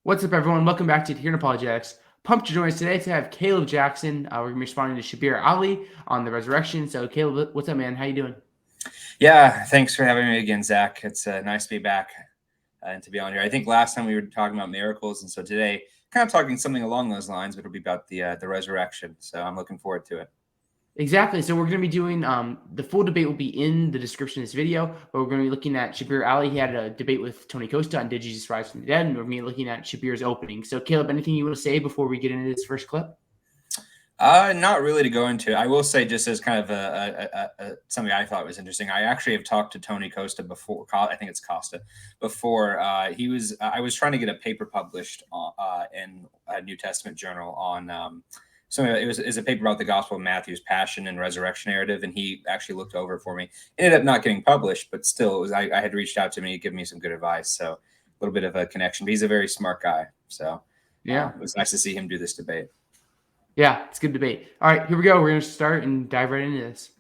What's up, everyone? Welcome back to Here in Apologetics. Pumped to join us today to have Caleb Jackson. We're going to be responding to Shabir Ally on the resurrection. So, Caleb, what's up, man? How you doing? Yeah, thanks for having me again, Zach. It's nice to be back and to be on here. I think last time we were talking about miracles, and so today, kind of talking something along those lines, but it'll be about the resurrection. So I'm looking forward to it. Exactly. So we're going to be doing the full debate will be in the description of this video, but we're going to be looking at Shabir Ally. He had a debate with Tony Costa on Did Jesus Rise from the Dead, and we're going to be looking at Shabir's opening. So, Caleb, anything you want to say before we get into this first clip? Not really to go into. I will say, just as kind of something I thought was interesting. I actually have talked to Tony Costa before. I think it's Costa before. He was. I was trying to get a paper published in a New Testament journal on. So it was a paper about the Gospel of Matthew's passion and resurrection narrative, and he actually looked over it for me. It ended up not getting published, but still, it was. I had reached out to him and he'd given me some good advice. So a little bit of a connection. But he's a very smart guy. So yeah, it was nice to see him do this debate. Yeah, it's a good debate. All right, here we go. We're going to start and dive right into this.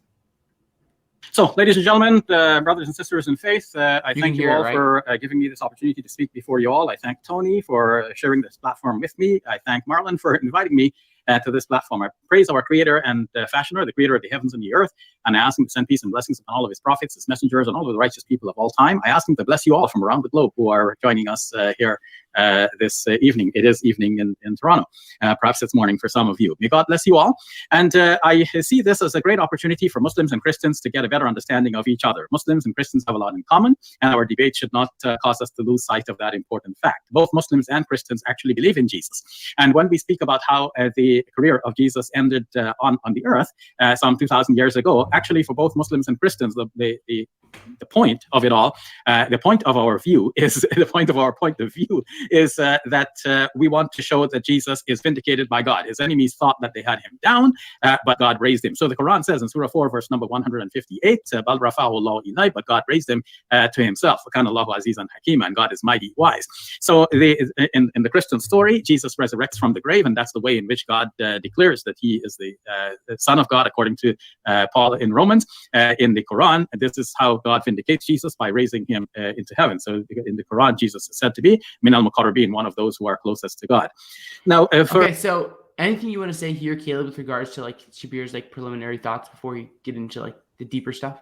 So, ladies and gentlemen, brothers and sisters in faith, I thank you all for giving me this opportunity to speak before you all. I thank Tony for sharing this platform with me. I thank Marlon for inviting me to this platform. I praise our creator and fashioner, the creator of the heavens and the earth, and I ask him to send peace and blessings upon all of his prophets, his messengers, and all of the righteous people of all time. I ask him to bless you all from around the globe who are joining us here this evening. It is evening in Toronto. Perhaps it's morning for some of you. May God bless you all. And I see this as a great opportunity for Muslims and Christians to get a better understanding of each other. Muslims and Christians have a lot in common, and our debate should not cause us to lose sight of that important fact. Both Muslims and Christians actually believe in Jesus. And when we speak about how the career of Jesus ended on the earth some 2,000 years ago, actually for both Muslims and Christians, the point of it all, the point of our view is the point of our point of view is that we want to show that Jesus is vindicated by God. His enemies thought that they had him down, but God raised him. So the Quran says in Surah 4, verse number 158, Bal rafa'ahu Allahu ilay, but God raised him to himself. Kana Allahu azizan hakima, and God is mighty wise. So in the Christian story, Jesus resurrects from the grave, and that's the way in which God declares that he is the Son of God, according to Paul in Romans. In the Quran, this is how God vindicates Jesus, by raising him into heaven. So in the Quran, Jesus is said to be min al-muqarrabin, one of those who are closest to God. Now, okay, so anything you want to say here, Caleb, with regards to like Shabir's like preliminary thoughts before we get into like the deeper stuff?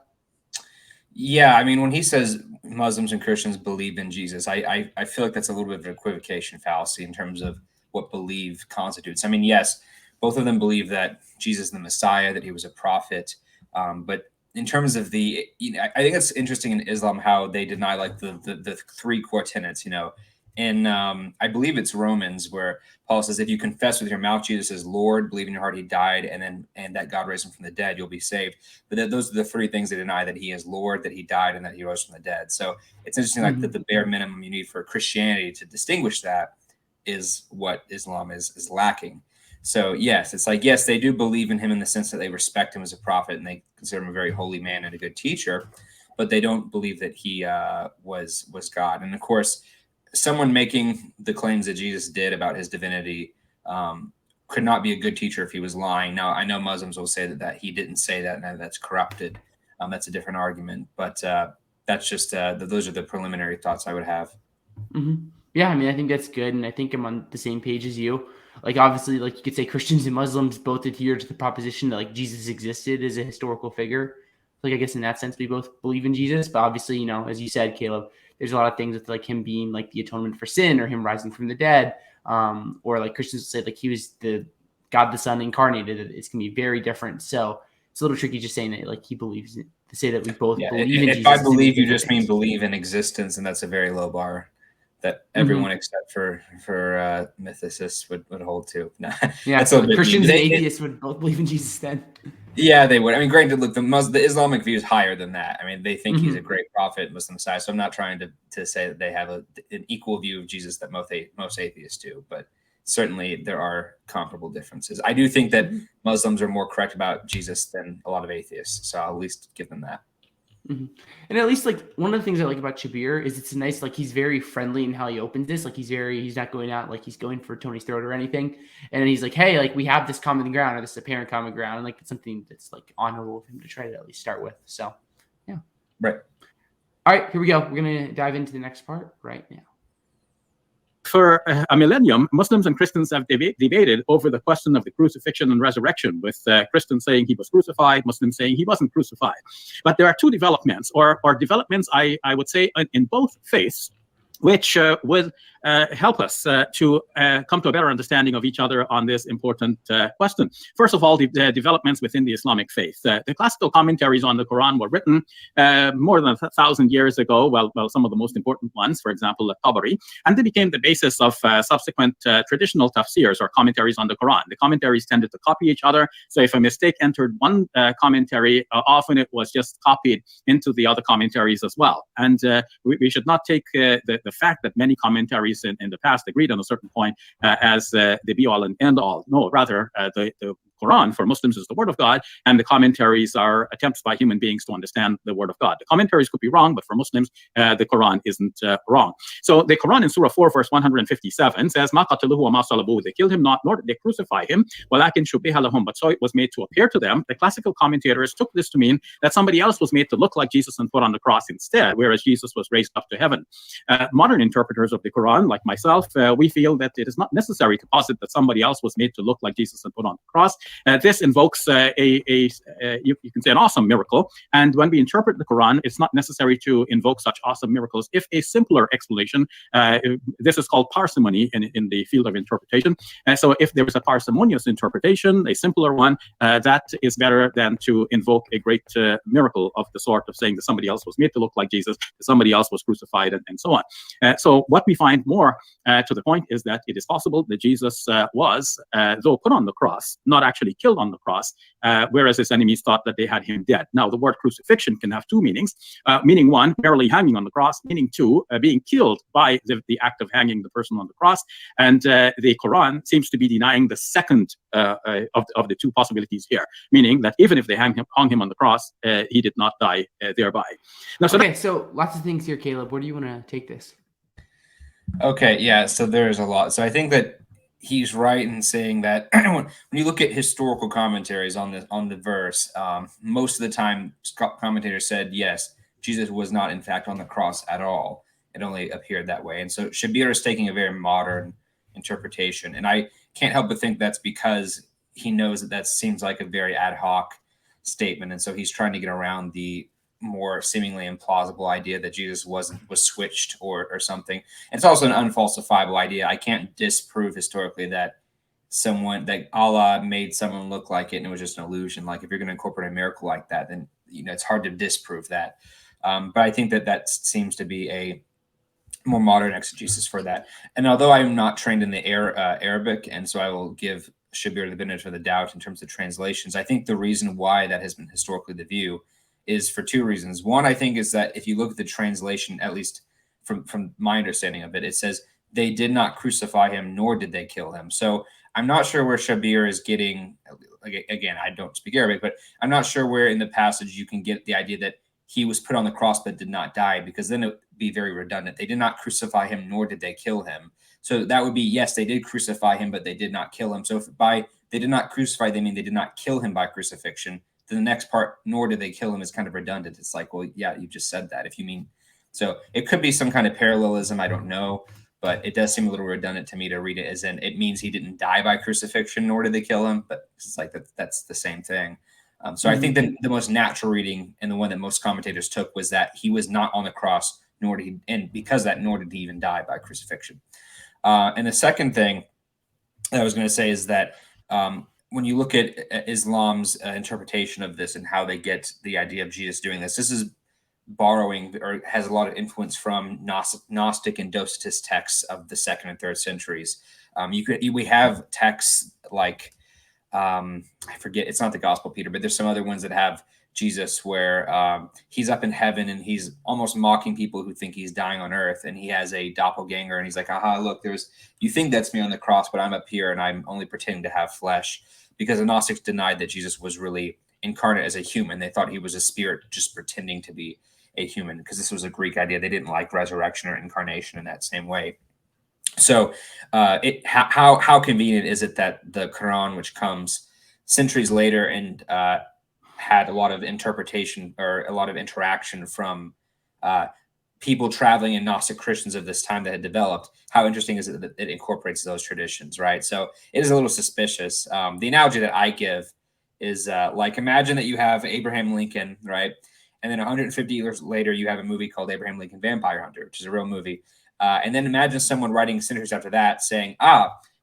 Yeah, I mean, when he says Muslims and Christians believe in Jesus, I feel like that's a little bit of an equivocation fallacy in terms of what believe constitutes. I mean, yes, both of them believe that Jesus is the Messiah, that he was a prophet, but in terms of I think it's interesting in Islam how they deny like the three core tenets, in I believe it's Romans, where Paul says, if you confess with your mouth Jesus is Lord, believe in your heart he died, and that God raised him from the dead, you'll be saved. But those are the three things they deny: that he is Lord, that he died, and that he rose from the dead. So it's interesting, like that the bare minimum you need for Christianity to distinguish that is what Islam is lacking. So yes, it's like, yes, they do believe in him in the sense that they respect him as a prophet and they consider him a very holy man and a good teacher, but they don't believe that he was God. And of course, someone making the claims that Jesus did about his divinity could not be a good teacher if he was lying. Now, I know Muslims will say that he didn't say that and that's corrupted. That's a different argument, but that's just those are the preliminary thoughts I would have. Mm-hmm. Yeah, I mean, I think that's good, and I think I'm on the same page as you. Like, obviously, like you could say Christians and Muslims both adhere to the proposition that like Jesus existed as a historical figure. Like, I guess in that sense, we both believe in Jesus, but obviously, as you said, Caleb, there's a lot of things with like him being like the atonement for sin or him rising from the dead, or like Christians say like he was the God the Son incarnated. It's gonna be very different. So it's a little tricky just saying that like he believes it, to say that we both believe in Jesus. If I believe, you just mean believe in existence, and that's a very low bar that everyone except for mythicists would hold to. No, yeah, that's so Christians and atheists would both believe in Jesus then. Yeah, they would. I mean, granted, look, the Islamic view is higher than that. I mean, they think he's a great prophet, Muslim Messiah. So I'm not trying to say that they have an equal view of Jesus that most atheists do, but certainly there are comparable differences. I do think that Muslims are more correct about Jesus than a lot of atheists, so I'll at least give them that. And at least like one of the things I like about Shabir is it's nice, like he's very friendly in how he opens this. Like he's not going out like he's going for Tony's throat or anything. And then he's like, hey, like we have this common ground, or this apparent common ground. And like it's something that's like honorable of him to try to at least start with. So yeah. Right. All right, here we go. We're gonna dive into the next part right now. for a millennium, Muslims and Christians have debated over the question of the crucifixion and resurrection, with Christians saying he was crucified, Muslims saying he wasn't crucified. But there are two developments, or developments, I would say, in both faiths, which will help us to come to a better understanding of each other on this important question. First of all, the developments within the Islamic faith. The classical commentaries on the Quran were written more than 1,000 years ago, well, some of the most important ones, for example, the Tabari, and they became the basis of subsequent traditional tafsirs, or commentaries on the Quran. The commentaries tended to copy each other, so if a mistake entered one commentary, often it was just copied into the other commentaries as well. And we should not take the fact that many commentaries in the past agreed on a certain point as the be-all and end-all. No, rather, the Quran for Muslims is the word of God, and the commentaries are attempts by human beings to understand the word of God. The commentaries could be wrong, but for Muslims, the Quran isn't wrong. So the Quran in Surah 4, verse 157 says, "Ma qataluhu wa ma salabuhu." They killed him not, nor did they crucify him. "Walakin shubbiha lahum." But so it was made to appear to them. The classical commentators took this to mean that somebody else was made to look like Jesus and put on the cross instead, whereas Jesus was raised up to heaven. Modern interpreters of the Quran, like myself, we feel that it is not necessary to posit that somebody else was made to look like Jesus and put on the cross. This invokes you can say an awesome miracle. And when we interpret the Quran, it's not necessary to invoke such awesome miracles. If a simpler explanation, this is called parsimony in the field of interpretation. So if there is a parsimonious interpretation, a simpler one, that is better than to invoke a great miracle of the sort of saying that somebody else was made to look like Jesus, that somebody else was crucified, and so on. So what we find more to the point is that it is possible that Jesus was, though put on the cross, not actually killed on the cross, whereas his enemies thought that they had him dead. Now, the word crucifixion can have two meanings. Meaning one, merely hanging on the cross. Meaning two, being killed by the act of hanging the person on the cross. And the Quran seems to be denying the second of the two possibilities here, meaning that even if they hung him on the cross, he did not die thereby. Now, so lots of things here, Caleb. Where do you want to take this? Okay, yeah, so there's a lot. So I think that he's right in saying that when you look at historical commentaries on the verse, most of the time commentators said, yes, Jesus was not in fact on the cross at all. It only appeared that way. And so Shabir is taking a very modern interpretation. And I can't help but think that's because he knows that seems like a very ad hoc statement. And so he's trying to get around the more seemingly implausible idea that Jesus was switched or something. And it's also an unfalsifiable idea. I can't disprove historically that Allah made someone look like it and it was just an illusion. Like if you're going to incorporate a miracle like that, then it's hard to disprove that. But I think that seems to be a more modern exegesis for that. And although I'm not trained in the Arabic, and so I will give Shabir the benefit of the doubt in terms of translations, I think the reason why that has been historically the view is for two reasons. One, I think, is that if you look at the translation, at least from my understanding of it, it says they did not crucify him, nor did they kill him. So I'm not sure where Shabir is getting, again, I don't speak Arabic, but I'm not sure where in the passage you can get the idea that he was put on the cross but did not die, because then it would be very redundant. They did not crucify him, nor did they kill him. So that would be, yes, they did crucify him, but they did not kill him. So if by they did not crucify, they mean they did not kill him by crucifixion. Then the next part, nor did they kill him, is kind of redundant. It's like, well, yeah, you just said that. If you mean, so it could be some kind of parallelism. I don't know, but it does seem a little redundant to me to read it as in it means he didn't die by crucifixion, nor did they kill him. But it's like that's the same thing. So I think that the most natural reading and the one that most commentators took was that he was not on the cross, nor did he, and because of that, nor did he even die by crucifixion. And the second thing that I was going to say is that when you look at Islam's interpretation of this and how they get the idea of Jesus doing this, this is borrowing or has a lot of influence from Gnostic and Docetist texts of the 2nd and 3rd centuries. We have texts like, I forget, it's not the Gospel Peter, but there's some other ones that have Jesus where he's up in heaven and he's almost mocking people who think he's dying on earth, and he has a doppelganger and he's like, aha, look, you think that's me on the cross, but I'm up here and I'm only pretending to have flesh, because the Gnostics denied that Jesus was really incarnate as a human. They thought he was a spirit just pretending to be a human, because this was a Greek idea. They didn't like resurrection or incarnation in that same way. So how convenient is it that the Quran, which comes centuries later and had a lot of interpretation or a lot of interaction from people traveling and Gnostic Christians of this time that had developed, how interesting is it that it incorporates those traditions, right? So it is a little suspicious. The analogy that I give is like, imagine that you have Abraham Lincoln, right? And then 150 years later, you have a movie called Abraham Lincoln Vampire Hunter, which is a real movie. And then imagine someone writing centuries after that saying,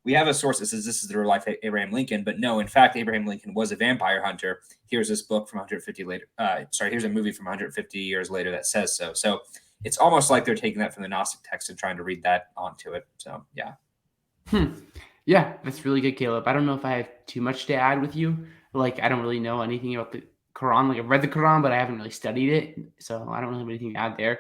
we have a source that says this is the real life Abraham Lincoln, but no, in fact, Abraham Lincoln was a vampire hunter. Here's this book from 150 later. Here's a movie from 150 years later that says so. So it's almost like they're taking that from the Gnostic text and trying to read that onto it. So yeah. Yeah, that's really good, Caleb. I don't know if I have too much to add with you. Like, I don't really know anything about the Quran. Like, I've read the Quran, but I haven't really studied it, so I don't really have anything to add there.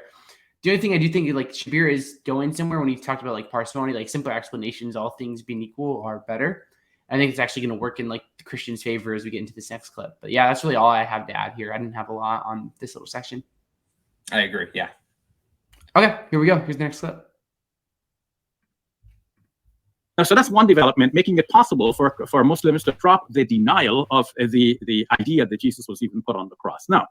The only thing I do think, like, Shabir is going somewhere when he talked about, like, parsimony, like, simpler explanations, all things being equal, are better. I think it's actually going to work in, like, the Christians' favor as we get into this next clip. But yeah, that's really all I have to add here. I didn't have a lot on this little section. I agree. Yeah. Okay, here we go. Here's the next clip. So that's one development, making it possible for Muslims to drop the denial of the idea that Jesus was even put on the cross. Now,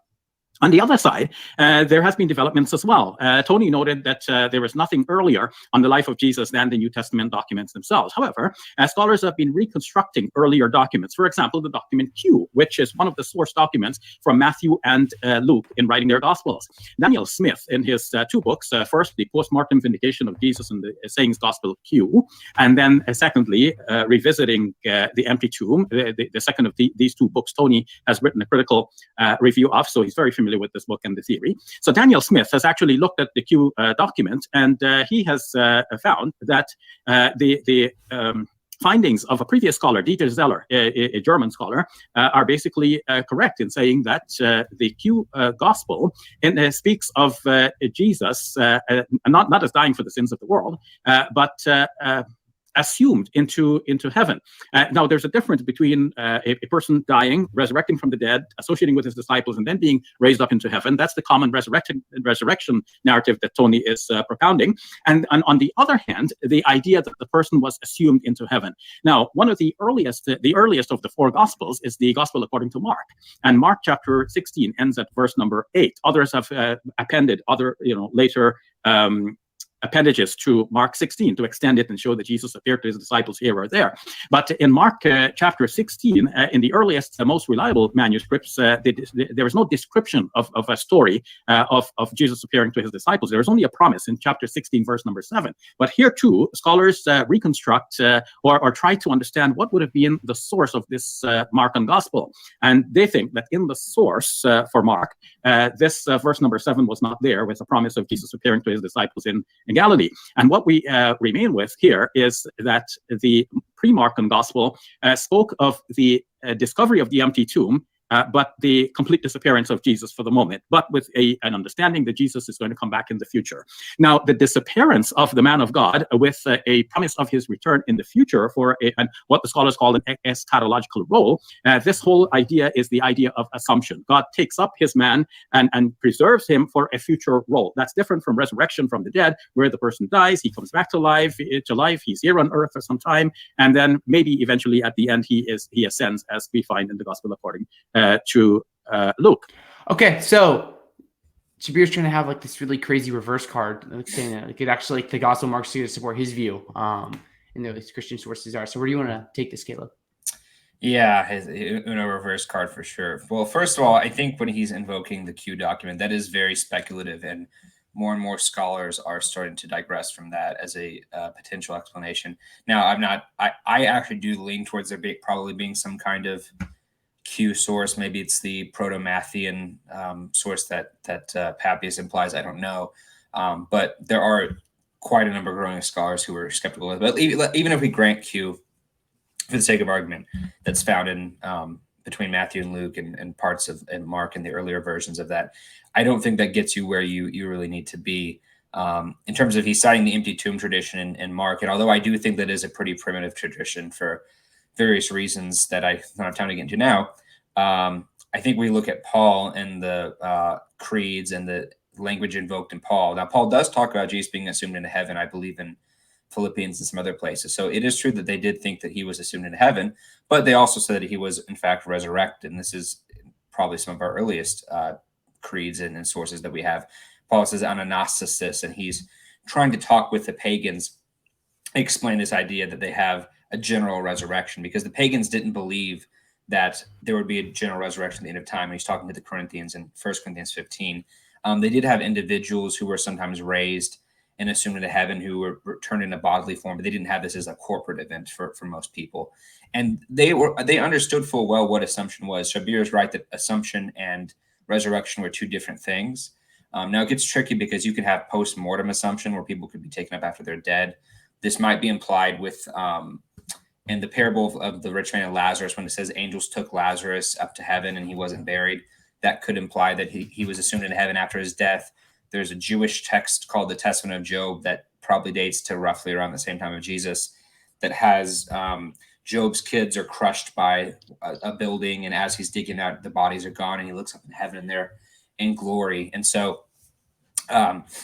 on the other side, there has been developments as well. Tony noted that there was nothing earlier on the life of Jesus than the New Testament documents themselves. However, scholars have been reconstructing earlier documents. For example, the document Q, which is one of the source documents from Matthew and Luke in writing their Gospels. Daniel Smith, in his two books, first, the Postmortem Vindication of Jesus and the Sayings Gospel Q, and then secondly, revisiting the Empty Tomb, the second of these two books, Tony has written a critical review of, so he's very familiar with this book and the theory. So Daniel Smith has actually looked at the Q document, and he has found that the findings of a previous scholar, Dieter Zeller, a German scholar, are basically correct in saying that the Q gospel speaks of Jesus not as dying for the sins of the world, but assumed into heaven. Now, there's a difference between a person dying, resurrecting from the dead, associating with his disciples, and then being raised up into heaven. That's the common resurrection narrative that Tony is propounding. And on the other hand, the idea that the person was assumed into heaven. Now, one of the earliest of the four Gospels is the Gospel according to Mark. And Mark chapter 16 ends at verse number 8. Others have appended other, later appendages to Mark 16 to extend it and show that Jesus appeared to his disciples here or there. But in Mark chapter 16, in the earliest, most reliable manuscripts, there is no description of a story of Jesus appearing to his disciples. There is only a promise in chapter 16, verse number 7. But here too, scholars reconstruct or try to understand what would have been the source of this Markan gospel. And they think that in the source for Mark, this verse number 7 was not there with a promise of Jesus appearing to his disciples in Galilee. And what we remain with here is that the pre-Markan gospel spoke of the discovery of the empty tomb, but the complete disappearance of Jesus for the moment, but with an understanding that Jesus is going to come back in the future. Now, the disappearance of the man of God with a promise of his return in the future for what the scholars call an eschatological role, this whole idea is the idea of assumption. God takes up his man and preserves him for a future role. That's different from resurrection from the dead, where the person dies, he comes back to life, he's here on earth for some time, and then maybe eventually at the end he ascends, as we find in the gospel according to Luke. Okay, so Shabir's trying to have like this really crazy reverse card, like saying that like it actually like the gospel marks to support his view, and those Christian sources are. So where do you want to take this, Caleb? Yeah, his Uno reverse card for sure. Well, first of all, I think when he's invoking the Q document, that is very speculative, and more scholars are starting to digress from that as a potential explanation. Now, I actually do lean towards there probably being some kind of Q source. Maybe it's the Proto-Matthean source that Papias implies. I don't know. But there are quite a number of growing scholars who are skeptical of it. But even if we grant Q, for the sake of argument, that's found in between Matthew and Luke and parts of and Mark and the earlier versions of that, I don't think that gets you where you really need to be. In terms of he's citing the empty tomb tradition in Mark, and although I do think that is a pretty primitive tradition for various reasons that I don't have time to get into now, I think we look at Paul and the creeds and the language invoked in Paul. Now, Paul does talk about Jesus being assumed into heaven, I believe, in Philippians and some other places. So it is true that they did think that he was assumed into heaven, but they also said that he was, in fact, resurrected. And this is probably some of our earliest creeds and sources that we have. Paul says anastasis, and he's trying to talk with the pagans, explain this idea that they have a general resurrection, because the pagans didn't believe that there would be a general resurrection at the end of time. And he's talking to the Corinthians in 1 Corinthians 15. They did have individuals who were sometimes raised and assumed into heaven who were returned in a bodily form, but they didn't have this as a corporate event for most people. And they understood full well what assumption was. Shabir is right that assumption and resurrection were two different things. Now it gets tricky because you can have post-mortem assumption where people could be taken up after they're dead. This might be implied with in the parable of the rich man and Lazarus, when it says angels took Lazarus up to heaven and he wasn't buried. That could imply that he was assumed into heaven after his death. There's a Jewish text called the Testament of Job that probably dates to roughly around the same time of Jesus, that has Job's kids are crushed by a building, and as he's digging out, the bodies are gone, and he looks up in heaven and they're in glory. And so,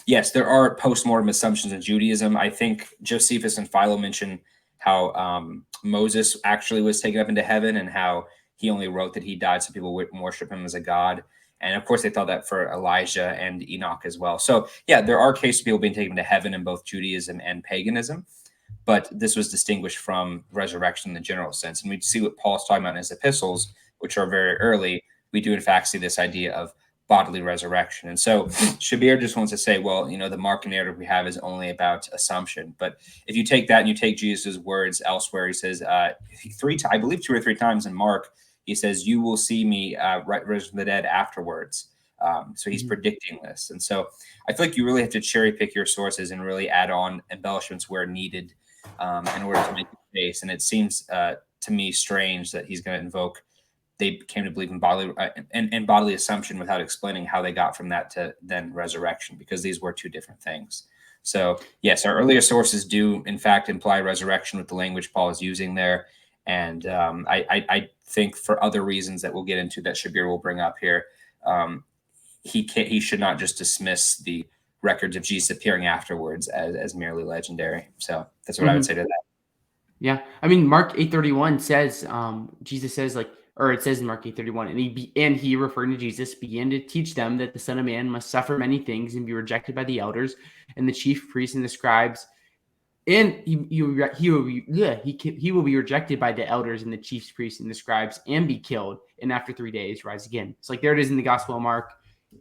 yes, there are post-mortem assumptions in Judaism. I think Josephus and Philo mention how Moses actually was taken up into heaven and how he only wrote that he died so people would worship him as a god. And of course, they thought that for Elijah and Enoch as well. So yeah, there are cases of people being taken to heaven in both Judaism and paganism, but this was distinguished from resurrection in the general sense. And we see what Paul's talking about in his epistles, which are very early. We do in fact see this idea of bodily resurrection. And so Shabir just wants to say, well, the Mark narrative we have is only about assumption. But if you take that and you take Jesus' words elsewhere, he says I believe 2 or 3 times in Mark, he says, you will see me rise from the dead afterwards. So he's predicting this. And so I feel like you really have to cherry pick your sources and really add on embellishments where needed in order to make the case. And it seems to me strange that he's going to invoke they came to believe in bodily assumption without explaining how they got from that to then resurrection, because these were two different things. So yes, our earlier sources do in fact imply resurrection with the language Paul is using there. And I think for other reasons that we'll get into that Shabir will bring up here, he should not just dismiss the records of Jesus appearing afterwards as merely legendary. So that's what I would say to that. Yeah, I mean, Mark 8:31 says, Jesus says it says in Mark 8:31, and he referring to Jesus began to teach them that the Son of Man must suffer many things and be rejected by the elders and the chief priests and the scribes, and he will be rejected by the elders and the chief priests and the scribes and be killed, and after 3 days rise again. It's like there it is in the Gospel of Mark,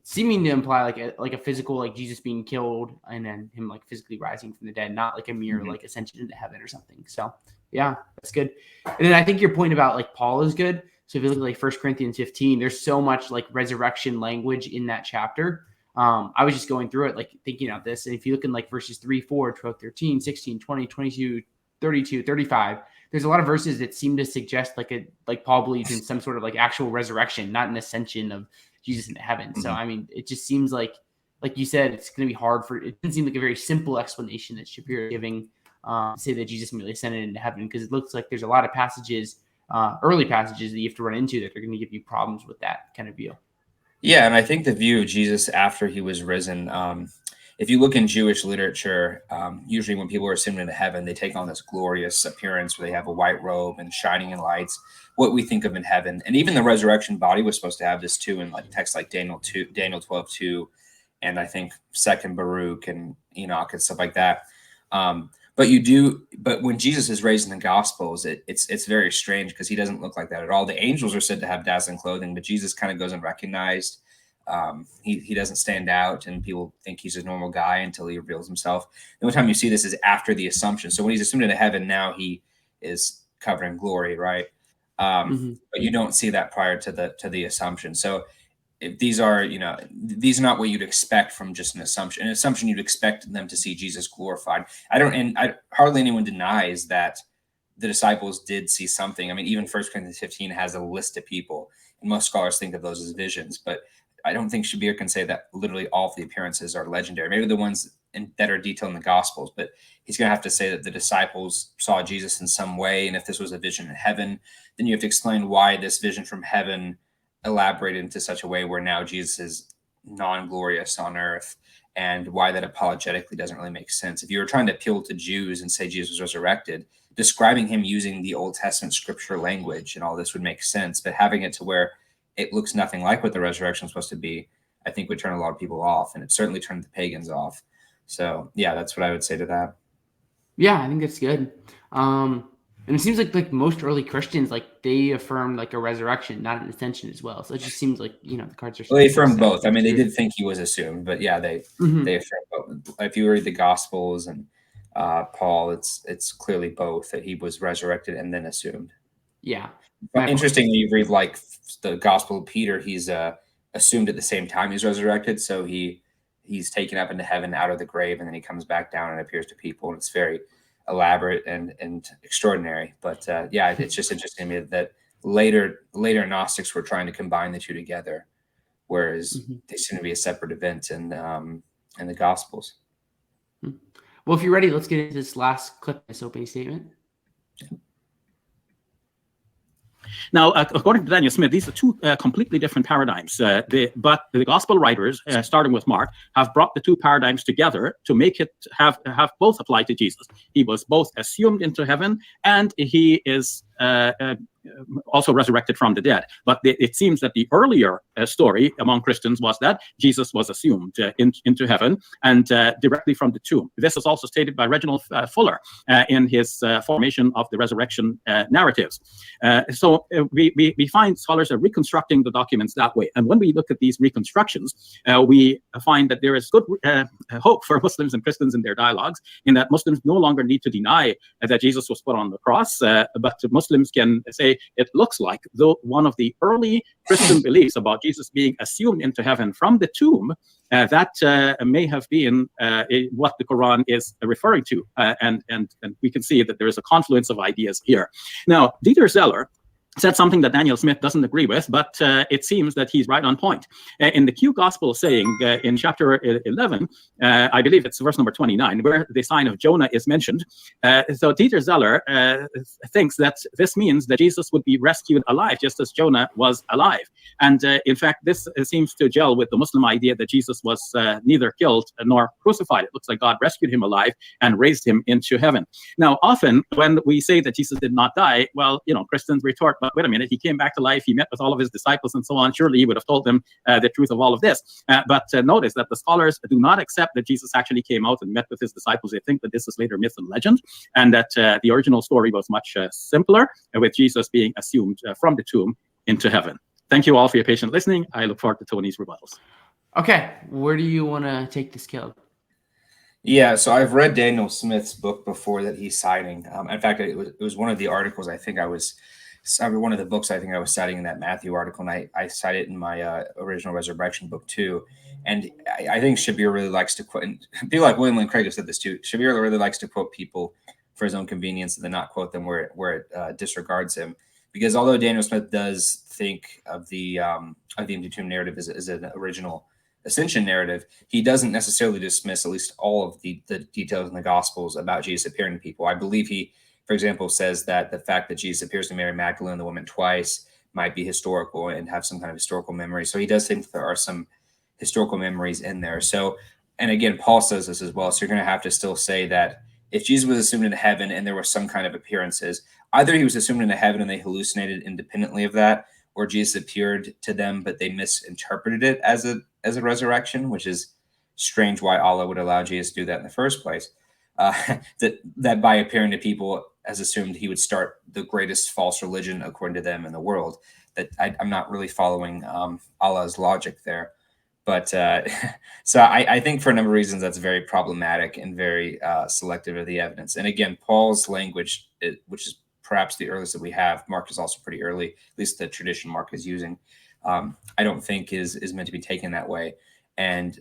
seeming to imply like a physical Jesus being killed and then him physically rising from the dead, not like a mere ascension into heaven or something. So yeah, that's good. And then I think your point about Paul is good. So if you look at 1 Corinthians 15, there's so much resurrection language in that chapter. I was just going through it, thinking about this. And if you look in verses 3, 4, 12, 13, 16, 20, 22, 32, 35, there's a lot of verses that seem to suggest Paul believes in some sort of actual resurrection, not an ascension of Jesus into heaven. Mm-hmm. So, I mean, it just seems like you said, it's going to be hard it doesn't seem like a very simple explanation that Shabir is giving, say that Jesus merely ascended into heaven, because it looks like there's a lot of passages, early passages that you have to run into that are going to give you problems with that kind of view. Yeah, and I think the view of Jesus after he was risen, if you look in Jewish literature, usually when people are ascended into heaven, they take on this glorious appearance where they have a white robe and shining in lights, what we think of in heaven. And even the resurrection body was supposed to have this too, in texts like Daniel 12:2, and I think 2nd Baruch and Enoch and stuff like that. But when Jesus is raised in the Gospels, it's very strange because he doesn't look like that at all. The angels are said to have dazzling clothing, but Jesus kind of goes unrecognized. He doesn't stand out, and people think he's a normal guy until he reveals himself. The only time you see this is after the Assumption. So when he's assumed into heaven, now he is covered in glory, right? But you don't see that prior to the Assumption. So if these are not what you'd expect from just an assumption. An assumption, you'd expect them to see Jesus glorified. Hardly anyone denies that the disciples did see something. I mean, even 1 Corinthians 15 has a list of people, and most scholars think of those as visions. But I don't think Shabir can say that literally all of the appearances are legendary. Maybe the ones in better detail in the Gospels, but he's going to have to say that the disciples saw Jesus in some way. And if this was a vision in heaven, then you have to explain why this vision from heaven elaborated into such a way where now Jesus is non-glorious on earth, and why that apologetically doesn't really make sense. If you were trying to appeal to Jews and say Jesus was resurrected, describing him using the Old Testament scripture language and all this would make sense, but having it to where it looks nothing like what the resurrection is supposed to be, I think would turn a lot of people off, and it certainly turned the pagans off. So yeah, that's what I would say to that. Yeah, I think that's good. And it seems like most early Christians, like they affirmed like a resurrection, not an ascension as well. So it just seems like, the cards are. Well, they affirmed both. I mean, they did think he was assumed, but yeah, they affirmed both. If you read the Gospels and Paul, it's clearly both, that he was resurrected and then assumed. Yeah. But interestingly, you read like the Gospel of Peter, he's assumed at the same time he's resurrected. So he's taken up into heaven out of the grave, and then he comes back down and appears to people, and it's very elaborate and extraordinary. But yeah, it's just interesting to me that later Gnostics were trying to combine the two together, whereas they seem to be a separate event in the Gospels. Well, if you're ready, let's get into this last clip, this opening statement. Now, according to Daniel Smith, these are two completely different paradigms. But the gospel writers, starting with Mark, have brought the two paradigms together to make it have both apply to Jesus. He was both assumed into heaven, and he is also resurrected from the dead. But it seems that the earlier story among Christians was that Jesus was assumed into heaven and directly from the tomb. This is also stated by Reginald Fuller in his formation of the resurrection narratives. So we find scholars are reconstructing the documents that way. And when we look at these reconstructions, we find that there is good hope for Muslims and Christians in their dialogues, in that Muslims no longer need to deny that Jesus was put on the cross, but Muslims can say, it looks like though one of the early Christian beliefs about Jesus being assumed into heaven from the tomb, that may have been what the Quran is referring to. And we can see that there is a confluence of ideas here. Now, Dieter Zeller said something that Daniel Smith doesn't agree with, but it seems that he's right on point. In the Q Gospel saying in chapter 11, I believe it's verse number 29, where the sign of Jonah is mentioned. So Dieter Zeller thinks that this means that Jesus would be rescued alive, just as Jonah was alive. And in fact, this seems to gel with the Muslim idea that Jesus was neither killed nor crucified. It looks like God rescued him alive and raised him into heaven. Now, often when we say that Jesus did not die, well, Christians retort, but wait a minute, he came back to life, he met with all of his disciples and so on. Surely he would have told them the truth of all of this. But notice that the scholars do not accept that Jesus actually came out and met with his disciples. They think that this is later myth and legend, and that the original story was much simpler, with Jesus being assumed from the tomb into heaven. Thank you all for your patient listening. I look forward to Tony's rebuttals. Okay, where do you want to take this, Caleb? Yeah, so I've read Daniel Smith's book before that he's citing. In fact, it was one of the articles one of the books I think I was citing in that Matthew article, and I cite it in my original Resurrection book too. And I think Shabir really likes to quote, and people like William Lane Craig have said this too. Shabir really likes to quote people for his own convenience and then not quote them where it disregards him. Because although Daniel Smith does think of the empty tomb narrative as an original ascension narrative, he doesn't necessarily dismiss at least all of the details in the Gospels about Jesus appearing to people. I believe he, for example, says that the fact that Jesus appears to Mary Magdalene, the woman, twice might be historical and have some kind of historical memory. So he does think there are some historical memories in there. So, and again, Paul says this as well. So you're going to have to still say that if Jesus was assumed into heaven and there were some kind of appearances, either he was assumed into heaven and they hallucinated independently of that, or Jesus appeared to them, but they misinterpreted it as a resurrection, which is strange why Allah would allow Jesus to do that in the first place. That by appearing to people as assumed he would start the greatest false religion according to them in the world. That I'm not really following Allah's logic there. But so I think for a number of reasons that's very problematic and very selective of the evidence. And again, Paul's language, which is perhaps the earliest that we have, Mark is also pretty early, at least the tradition Mark is using, I don't think is meant to be taken that way. And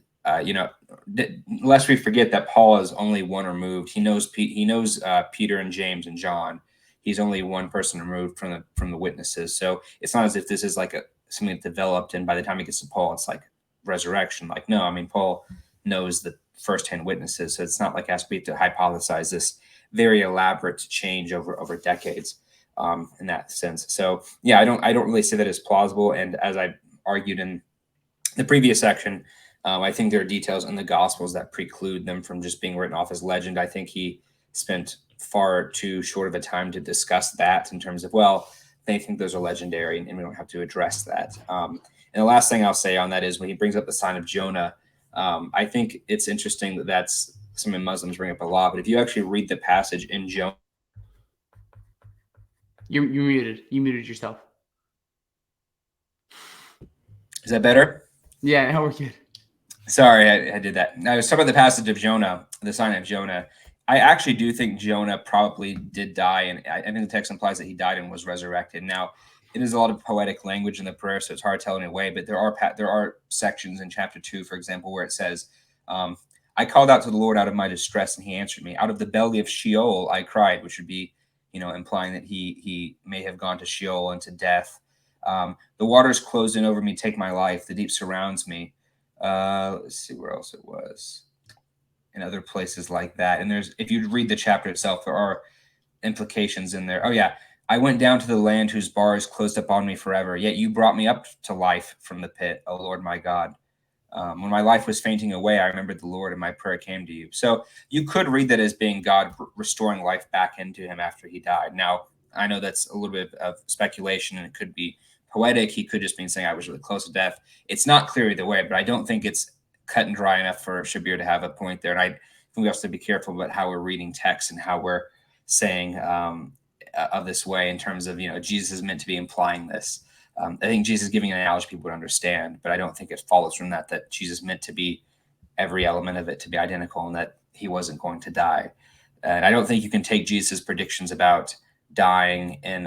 lest we forget that Paul is only one removed. He knows Peter and James and John. He's only one person removed from the witnesses. So it's not as if this is like something that developed, and by the time he gets to Paul, it's like resurrection. Like, no, I mean, Paul knows the firsthand witnesses, so it's not like has to be to hypothesize this very elaborate change over decades in that sense. So yeah, I don't really see that as plausible. And as I argued in the previous section, I think there are details in the Gospels that preclude them from just being written off as legend. I think he spent far too short of a time to discuss that in terms of, well, they think those are legendary and we don't have to address that. And the last thing I'll say on that is when he brings up the sign of Jonah, I think it's interesting that that's something Muslims bring up a lot. But if you actually read the passage in Jonah, you're muted. You muted yourself. Is that better? Yeah, now we're good. Sorry, I did that. I was talking about the passage of Jonah, the sign of Jonah. I actually do think Jonah probably did die, and I think the text implies that he died and was resurrected. Now, it is a lot of poetic language in the prayer, so it's hard to tell in a way. But there are sections in chapter 2, for example, where it says, "I called out to the Lord out of my distress, and He answered me. Out of the belly of Sheol I cried," which would be, implying that he may have gone to Sheol and to death. "The waters closed in over me, take my life. The deep surrounds me." Let's see where else it was. In other places like that. And if you read the chapter itself, there are implications in there. Oh yeah. "I went down to the land whose bars closed up on me forever. Yet you brought me up to life from the pit, O Lord my God. When my life was fainting away, I remembered the Lord and my prayer came to you." So you could read that as being God restoring life back into him after he died. Now, I know that's a little bit of speculation and it could be poetic. He could just be saying I was really close to death. It's not clear either way, but I don't think it's cut and dry enough for Shabir to have a point there. And I think we also have to be careful about how we're reading text and how we're saying of this way in terms of, Jesus is meant to be implying this. I think Jesus is giving an analogy people would understand, but I don't think it follows from that Jesus meant to be every element of it to be identical and that he wasn't going to die. And I don't think you can take Jesus' predictions about dying and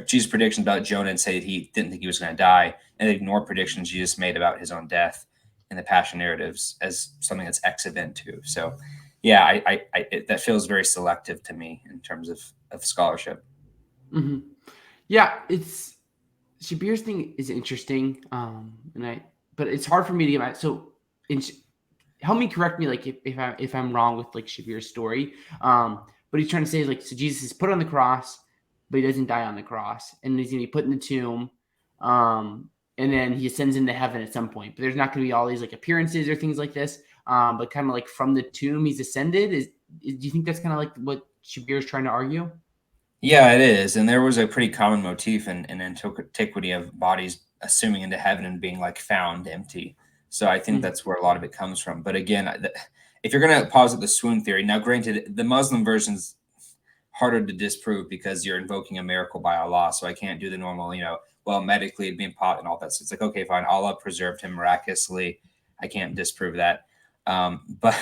Jesus' predictions about Jonah and say he didn't think he was going to die and ignore predictions Jesus made about his own death in the Passion narratives as something that's ex eventu. So, yeah, that feels very selective to me in terms of scholarship. Mm-hmm. Yeah, Shabir's thing is interesting, but it's hard for me to get my help me correct me like if I'm wrong with like Shabir's story. But he's trying to say so Jesus is put on the cross, but he doesn't die on the cross, and he's gonna be put in the tomb, and then he ascends into heaven at some point. But there's not gonna be all these like appearances or things like this. But kind of like from the tomb he's ascended. Do you think that's kind of like what Shabir is trying to argue? Yeah, it is. And there was a pretty common motif in antiquity of bodies assuming into heaven and being like found empty. So I think that's where a lot of it comes from. But again, if you're going to posit the swoon theory, now granted, the Muslim version's harder to disprove because you're invoking a miracle by Allah. So I can't do the normal, medically it'd be impossible and all that. So it's like, okay, fine. Allah preserved him miraculously. I can't disprove that. But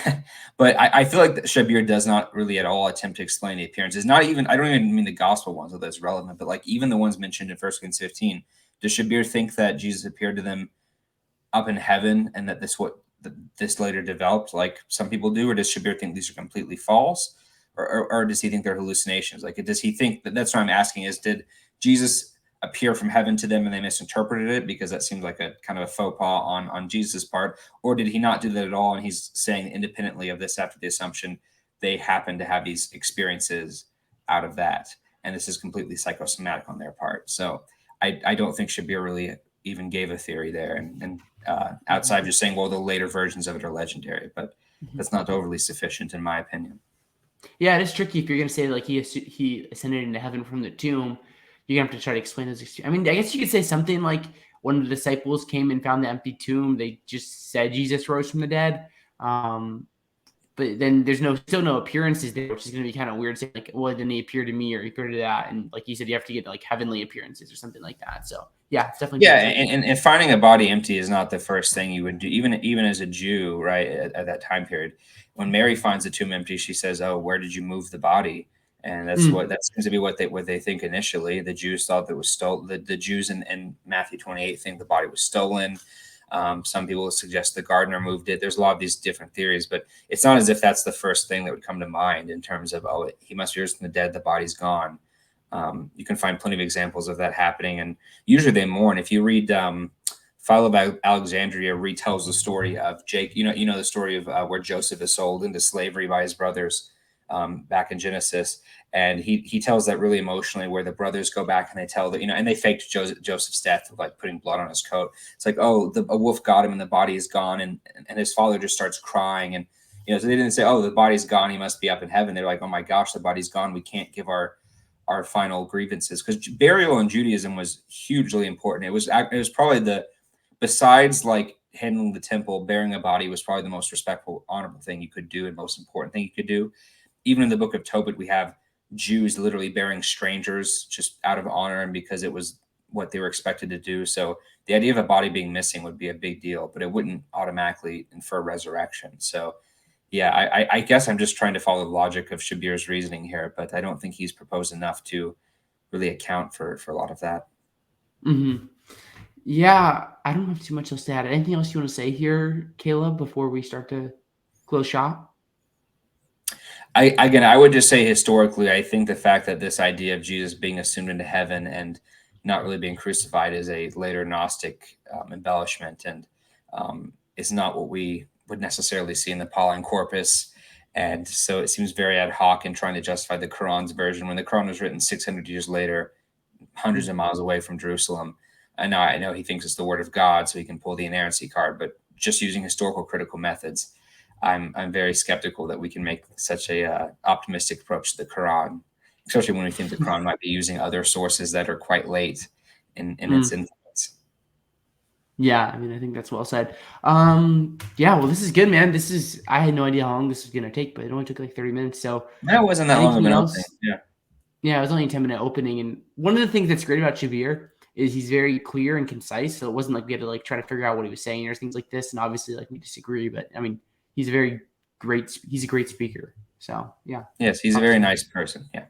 I feel like Shabir does not really at all attempt to explain the appearances. I don't even mean the gospel ones, although that's relevant, but like even the ones mentioned in 1 Corinthians 15, does Shabir think that Jesus appeared to them up in heaven and that this later developed like some people do? Or does Shabir think these are completely false? Or does he think they're hallucinations? Like, does he think that's what I'm asking is, did Jesus appear from heaven to them and they misinterpreted it because that seems like a kind of a faux pas on Jesus' part? Or did he not do that at all? And he's saying independently of this, after the assumption, they happen to have these experiences out of that. And this is completely psychosomatic on their part. So I don't think Shabir really even gave a theory there. And outside of just saying, well, the later versions of it are legendary, but that's not overly sufficient in my opinion. Yeah, it is tricky if you're going to say like he ascended into heaven from the tomb. You're going to have to try to explain those. I mean, I guess you could say something like when the disciples came and found the empty tomb, they just said Jesus rose from the dead. But then there's still no appearances there, which is going to be kind of weird. Saying like, well, then he appeared to me or he appeared to that. And like you said, you have to get like heavenly appearances or something like that. So yeah, it's definitely. Yeah. And finding a body empty is not the first thing you would do, even as a Jew, right. At that time period, when Mary finds the tomb empty, she says, "Oh, where did you move the body?" And that seems to be what they think initially. The Jews thought that was stolen. The Jews in Matthew 28 think the body was stolen. Some people suggest the gardener moved it. There's a lot of these different theories, but it's not as if that's the first thing that would come to mind in terms of, oh, he must be risen from the dead, the body's gone. You can find plenty of examples of that happening, and usually they mourn. If you read Philo of Alexandria retells the story of Jake, you know the story of where Joseph is sold into slavery by his brothers back in Genesis. And he tells that really emotionally, where the brothers go back and they tell that, and they faked Joseph's death with like putting blood on his coat. It's like, oh, a wolf got him and the body is gone. And his father just starts crying. And, so they didn't say, oh, the body's gone, he must be up in heaven. They're like, oh my gosh, the body's gone. We can't give our our final grievances, because burial in Judaism was hugely important. It was probably besides like handling the temple, burying a body was probably the most respectful, honorable thing you could do and most important thing you could do. Even in the book of Tobit, we have Jews literally burying strangers just out of honor and because it was what they were expected to do. So the idea of a body being missing would be a big deal, but it wouldn't automatically infer resurrection. So yeah, I guess I'm just trying to follow the logic of Shabir's reasoning here, but I don't think he's proposed enough to really account for a lot of that. Mm-hmm. Yeah, I don't have too much else to add. Anything else you want to say here, Caleb, before we start to close shop? I would just say historically, I think the fact that this idea of Jesus being assumed into heaven and not really being crucified is a later Gnostic embellishment, and is not what we would necessarily see in the Pauline corpus. And so it seems very ad hoc in trying to justify the Quran's version when the Quran was written 600 years later, hundreds of miles away from Jerusalem. And I know he thinks it's the word of God, so he can pull the inerrancy card, but just using historical critical methods, I'm very skeptical that we can make such a optimistic approach to the Quran, especially when we think the Quran might be using other sources that are quite late in its influence. Yeah, I mean, I think that's well said. Yeah, well, this is good, man. I had no idea how long this was going to take, but it only took like 30 minutes. So that wasn't that long of an opening. Yeah, it was only a 10-minute opening. And one of the things that's great about Shabir is he's very clear and concise. So it wasn't like we had to like try to figure out what he was saying or things like this. And obviously like we disagree, but I mean, he's a great speaker. So yeah. Yes, he's a very nice person. Yeah.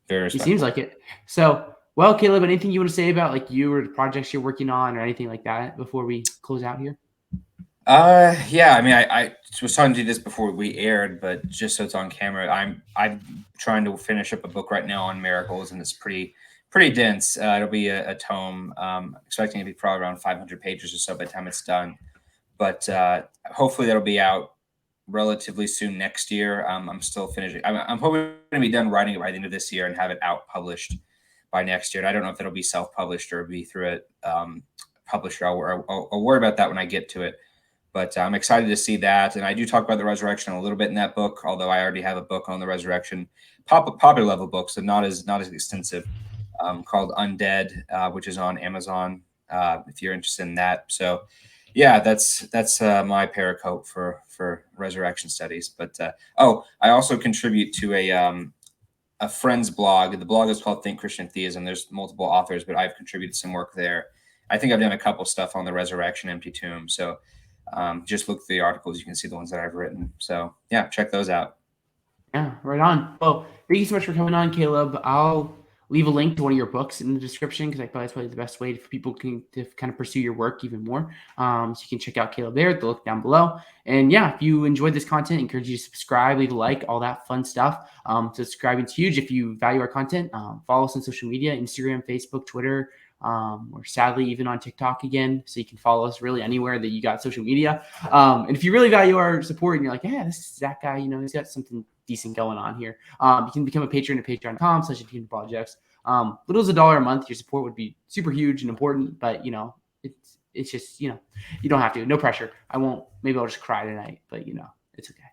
Very respectful. He seems like it. So, well, Caleb, anything you want to say about like you or the projects you're working on or anything like that before we close out here? Yeah, I mean, I was talking to you this before we aired, but just so it's on camera, I'm trying to finish up a book right now on miracles, and it's pretty dense. It'll be a tome. Expecting it to be probably around 500 pages or so by the time it's done. But hopefully that'll be out relatively soon next year. I'm still finishing. I'm hoping to be done writing it by the end of this year and have it out published by next year. And I don't know if it'll be self-published or be through a publisher. I'll worry about that when I get to it. But I'm excited to see that. And I do talk about the resurrection a little bit in that book, although I already have a book on the resurrection, popular level book, so not as extensive, called Undead, which is on Amazon, if you're interested in that. So yeah, that's my pericope for resurrection studies. But I also contribute to a friend's blog. The blog is called Think Christian Theism. There's multiple authors, but I've contributed some work there. I think I've done a couple stuff on the resurrection, empty tomb. So just look through the articles. You can see the ones that I've written. So yeah, check those out. Yeah, right on. Well, thank you so much for coming on, Caleb. I'll leave a link to one of your books in the description because I thought that's probably the best way for people to kind of pursue your work even more. So you can check out Caleb there, the link down below. And yeah, if you enjoyed this content, I encourage you to subscribe, leave a like, all that fun stuff. Subscribing's huge. If you value our content, follow us on social media, Instagram, Facebook, Twitter. We're sadly even on TikTok again, so you can follow us really anywhere that you got social media. And if you really value our support and you're like, yeah, this is that guy, he's got something decent going on here. You can become a patron at patreon.com/Apologetics. Little as $1 a month, your support would be super huge and important, but it's just, you don't have to, no pressure. Maybe I'll just cry tonight, but it's okay.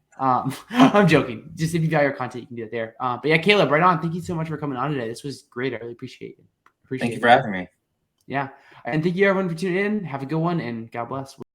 I'm joking. Just if you value our content, you can do it there. But yeah, Caleb, right on. Thank you so much for coming on today. This was great. I really appreciate it. Thank you for having me. Yeah. And thank you everyone for tuning in. Have a good one and God bless.